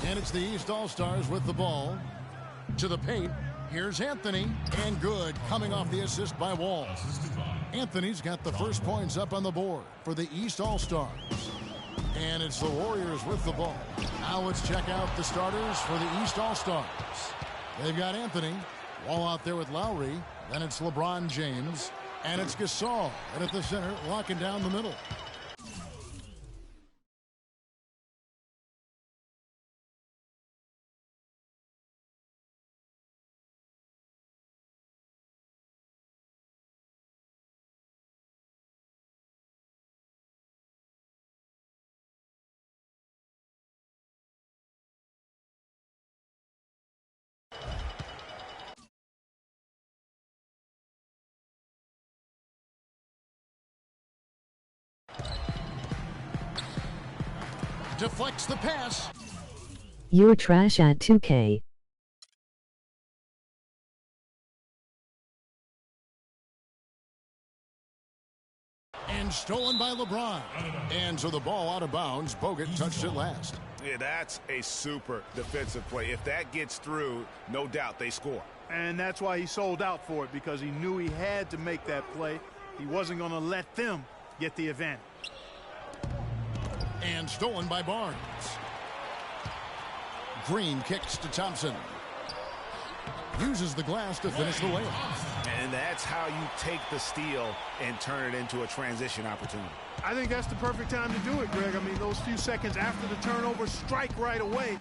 And it's the East All-Stars with the ball. To the paint. Here's Anthony. And good. Coming off the assist by Wall. Anthony's got the first points up on the board for the East All-Stars. And it's the Warriors with the ball. Now let's check out the starters for the East All-Stars. They've got Anthony. Wall out there with Lowry. Then it's LeBron James. And it's Gasol. And at the center, locking down the middle. Deflects the pass. You're trash at 2K. And stolen by LeBron. And so the ball out of bounds. Bogut touched it last. Yeah, that's a super defensive play. If that gets through, no doubt they score. And that's why he sold out for it, because he knew he had to make that play. He wasn't going to let them get the advantage. And stolen by Barnes. Green kicks to Thompson. Uses the glass to finish the layup. And that's how you take the steal and turn it into a transition opportunity. I think that's the perfect time to do it, Greg. I mean, those few seconds after the turnover, strike right away.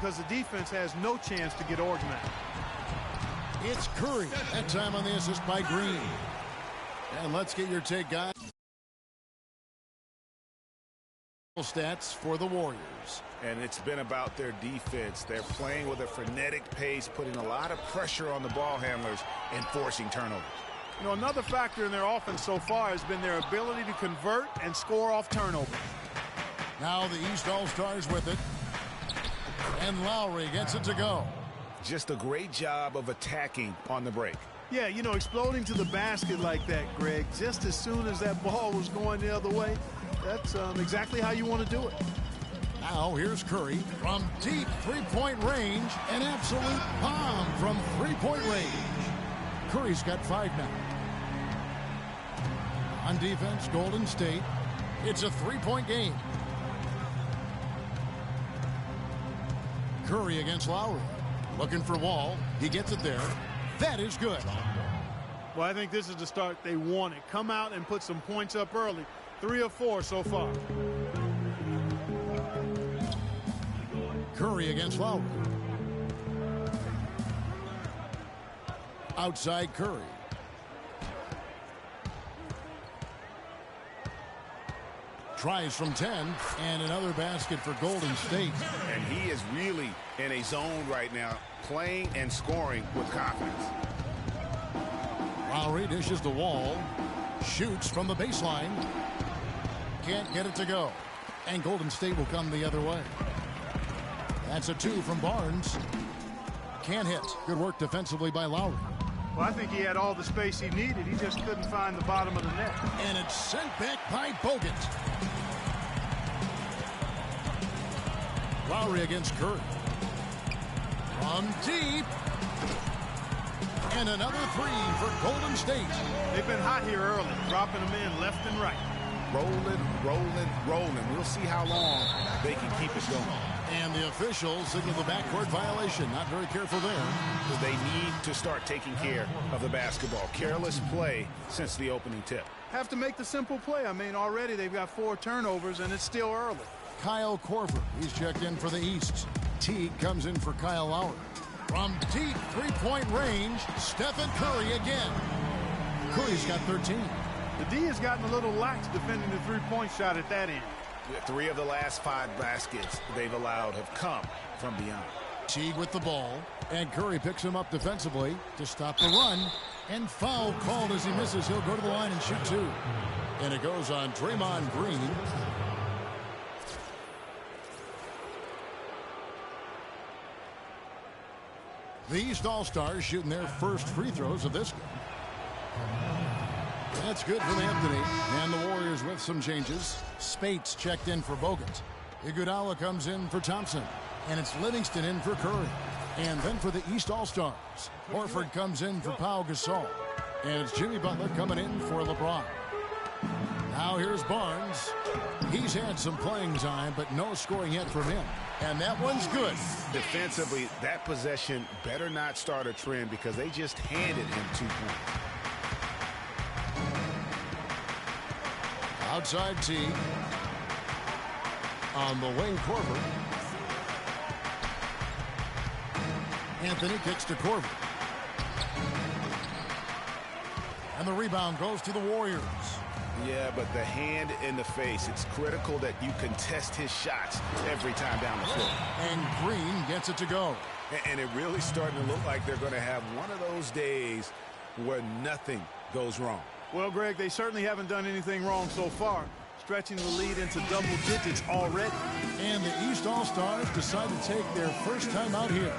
because the defense has no chance to get organized. It's Curry. That time on the assist by Green. And let's get your take, guys. Stats for the Warriors. And it's been about their defense. They're playing with a frenetic pace, putting a lot of pressure on the ball handlers and forcing turnovers. You know, another factor in their offense so far has been their ability to convert and score off turnovers. Now the East All-Stars with it. And Lowry gets it to go. Just a great job of attacking on the break. Yeah, you know, exploding to the basket like that, Greg, just as soon as that ball was going the other way, that's exactly how you want to do it. Now here's Curry from deep three-point range. An absolute bomb from three-point range. Curry's got 5 now. On defense, Golden State. It's a three-point game. Curry against Lowry. Looking for Wall. He gets it there. That is good. Well, I think this is the start they wanted. Come out and put some points up early. 3 of 4 so far. Curry against Lowry. Outside Curry. Tries from 10, and another basket for Golden State. And he is really in a zone right now, playing and scoring with confidence. Lowry dishes the Wall. Shoots from the baseline. Can't get it to go. And Golden State will come the other way. That's a 2 from Barnes. Can't hit. Good work defensively by Lowry. Well, I think he had all the space he needed. He just couldn't find the bottom of the net. And it's sent back by Bogut. Lowry against Curry. From deep. And another 3 for Golden State. They've been hot here early, dropping them in left and right. Rolling, rolling, rolling. We'll see how long they can keep it going. And the officials signal the backcourt violation. Not very careful there. They need to start taking care of the basketball. Careless play since the opening tip. Have to make the simple play. I mean, already they've got 4 turnovers, and it's still early. Kyle Korver, he's checked in for the East. Teague comes in for Kyle Lowry. From deep three-point range, Stephen Curry again. Curry's got 13. The D has gotten a little lax defending the three-point shot at that end. 3 of the last 5 baskets they've allowed have come from beyond. Teague with the ball, and Curry picks him up defensively to stop the run. And foul called as he misses. He'll go to the line and shoot 2. And it goes on Draymond Green. The East All-Stars shooting their first free throws of this game. That's good from Anthony. And the Warriors with some changes. Spates checked in for Bogut. Iguodala comes in for Thompson. And it's Livingston in for Curry. And then for the East All-Stars, Horford comes in for Pau Gasol. And it's Jimmy Butler coming in for LeBron. Now here's Barnes. He's had some playing time, but no scoring yet from him. And that one's good. Defensively, that possession better not start a trend because they just handed him 2 points. Outside Teague. On the wing, Korver. Anthony kicks to Korver. And the rebound goes to the Warriors. Yeah, but the hand in the face, it's critical that you contest his shots every time down the floor. And Green gets it to go. And it really starting to look like they're going to have one of those days where nothing goes wrong. Well, Greg, they certainly haven't done anything wrong so far. Stretching the lead into double digits already. And the East All-Stars decide to take their first time out here.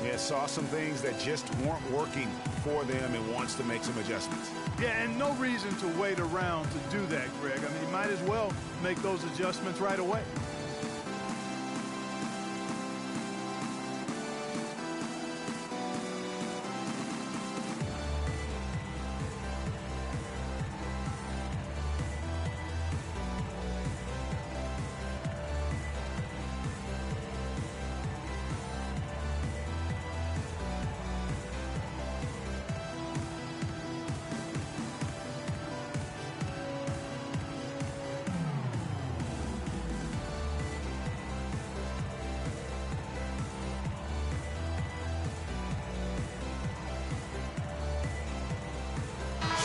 Yeah, saw some things that just weren't working for them and wants to make some adjustments. Yeah, and no reason to wait around to do that, Greg. I mean, you might as well make those adjustments right away.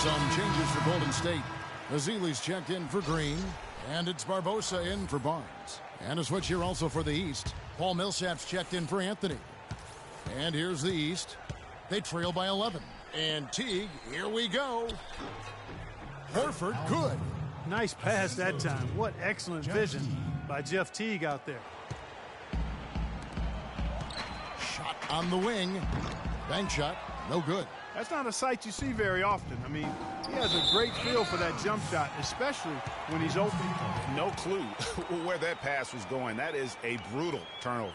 Some changes for Golden State. Azili's checked in for Green, and it's Barbosa in for Barnes. And a switch here also for the East. Paul Millsap's checked in for Anthony. And here's the East. They trail by 11. And Teague, here we go. Horford, good. Nice pass that time. What excellent vision by Jeff Teague out there. Shot on the wing. Bank shot, no good. That's not a sight you see very often. I mean, he has a great feel for that jump shot, especially when he's open. No clue where that pass was going. That is a brutal turnover.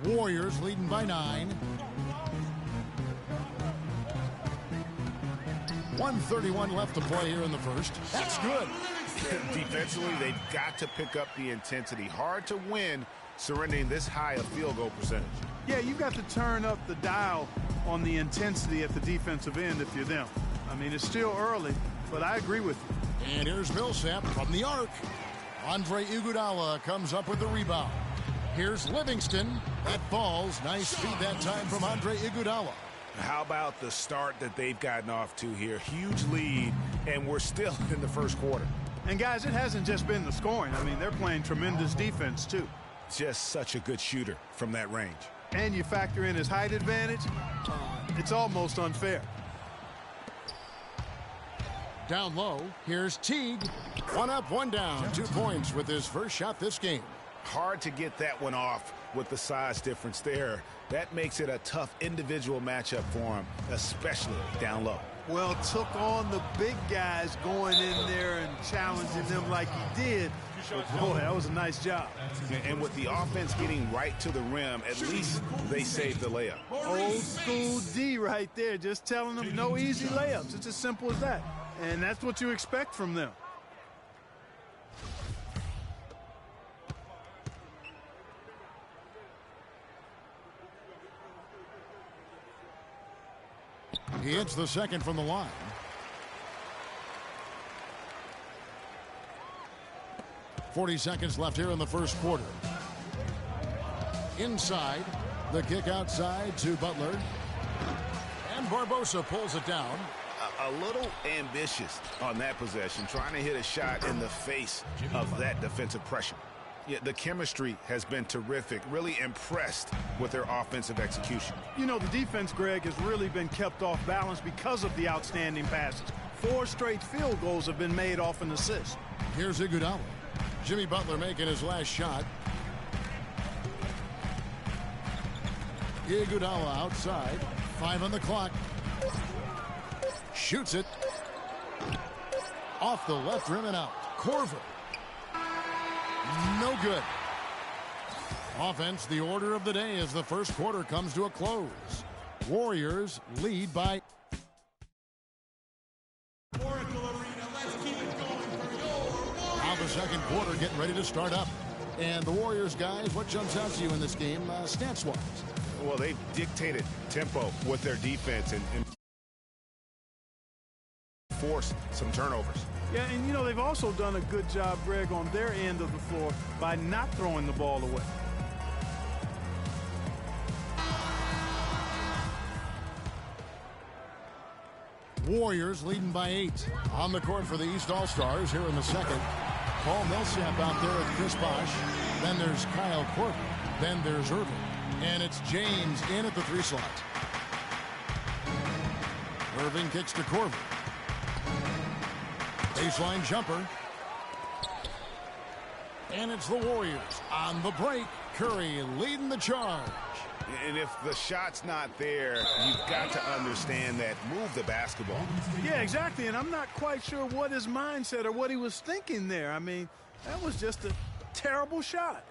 Warriors leading by 9. 1:31 left to play here in the first. That's good. Defensively, they've got to pick up the intensity. Hard to win surrendering this high a field goal percentage. Yeah, you've got to turn up the dial on the intensity at the defensive end if you're them. I mean, it's still early, but I agree with you. And here's Millsap from the arc. Andre Iguodala comes up with the rebound. Here's Livingston. That falls. Nice feed that time from Andre Iguodala. How about the start that they've gotten off to here? Huge lead, and we're still in the first quarter. And, guys, it hasn't just been the scoring. I mean, they're playing tremendous defense, too. Just such a good shooter from that range. And you factor in his height advantage, it's almost unfair. Down low, here's Teague. 1 up, 1 down. 2 points with his first shot this game. Hard to get that one off with the size difference there. That makes it a tough individual matchup for him, especially down low. Well, took on the big guys going in there and challenging them like he did. But boy, that was a nice job. And with the offense getting right to the rim, at least they saved the layup. Old school D right there, just telling them no easy layups. It's as simple as that. And that's what you expect from them. He hits the second from the line. .40 seconds left here in the first quarter. Inside, the kick outside to Butler. And Barbosa pulls it down. A little ambitious on that possession, trying to hit a shot in the face of that defensive pressure. Yeah, the chemistry has been terrific. Really impressed with their offensive execution. You know, the defense, Greg, has really been kept off balance because of the outstanding passes. 4 straight field goals have been made off an assist. Here's Iguodala. Jimmy Butler making his last shot. Iguodala outside. 5 on the clock. Shoots it. Off the left rim and out. Korver. No good. Offense, the order of the day as the first quarter comes to a close. Warriors lead by... Now the second quarter getting ready to start up. And the Warriors, guys, what jumps out to you in this game stats-wise? Well, they've dictated tempo with their defense and forced some turnovers. Yeah, and you know, they've also done a good job, Greg, on their end of the floor by not throwing the ball away. Warriors leading by 8. On the court for the East All-Stars here in the second. Paul Millsap out there with Chris Bosh. Then there's Kyle Korver. Then there's Irving. And it's James in at the 3 slot. Irving kicks to Korver. Baseline jumper. And it's the Warriors on the break. Curry leading the charge. And if the shot's not there, you've got to understand that. Move the basketball. Yeah, exactly. And I'm not quite sure what his mindset or what he was thinking there. I mean, that was just a terrible shot.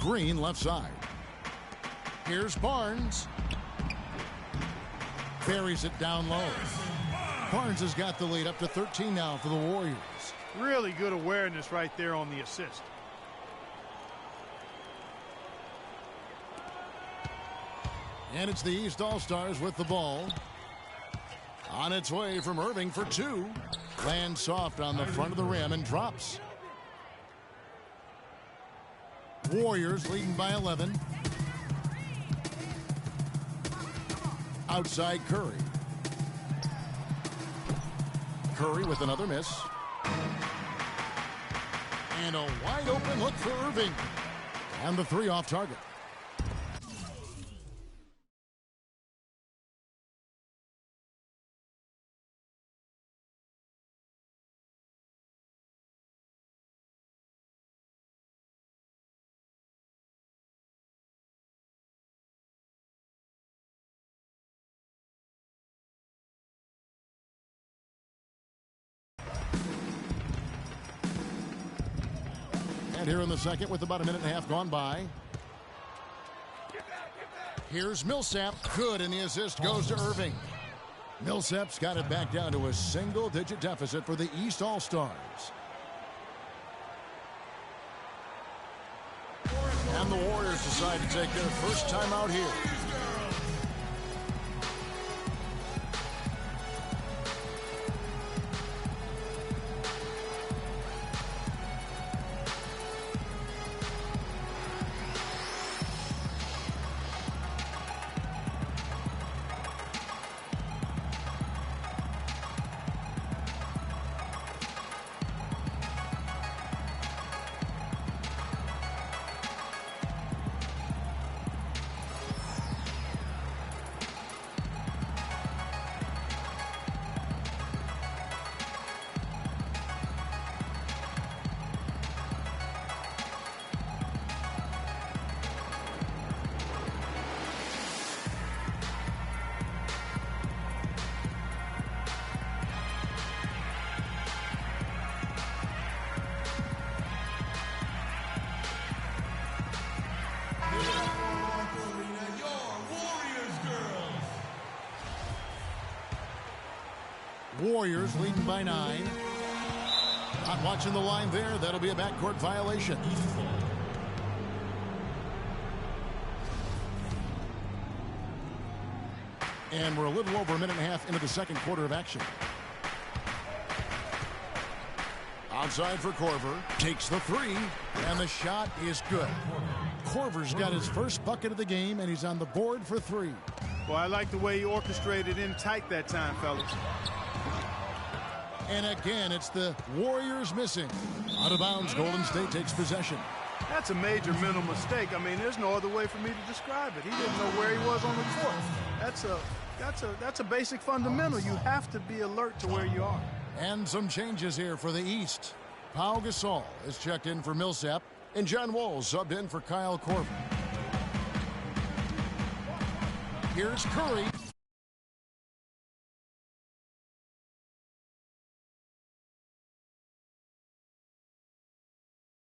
Green left side. Here's Barnes. Buries it down low. Barnes has got the lead up to 13 now for the Warriors. Really good awareness right there on the assist. And it's the East All-Stars with the ball. On its way from Irving for two. Lands soft on the front of the rim and drops. Warriors leading by 11. Outside Curry. Curry with another miss. And a wide open look for Irving. And the three off target. And here in the second with about a minute and a half gone by. Here's Millsap. Good, and the assist goes to Irving. Millsap's got it back down to a single-digit deficit for the East All-Stars. And the Warriors decide to take their first time out here. Warriors leading by 9. Not watching the line there. That'll be a backcourt violation. And we're a little over a minute and a half into the second quarter of action. Outside for Korver. Takes the three. And the shot is good. Korver's got his first bucket of the game, and he's on the board for three. Well, I like the way he orchestrated in tight that time, fellas. And again, it's the Warriors missing. Out of bounds, Golden State takes possession. That's a major mental mistake. I mean, there's no other way for me to describe it. He didn't know where he was on the court. That's a basic fundamental. You have to be alert to where you are. And some changes here for the East. Pau Gasol is checked in for Millsap, and John Wall subbed in for Kyle Korver. Here's Curry.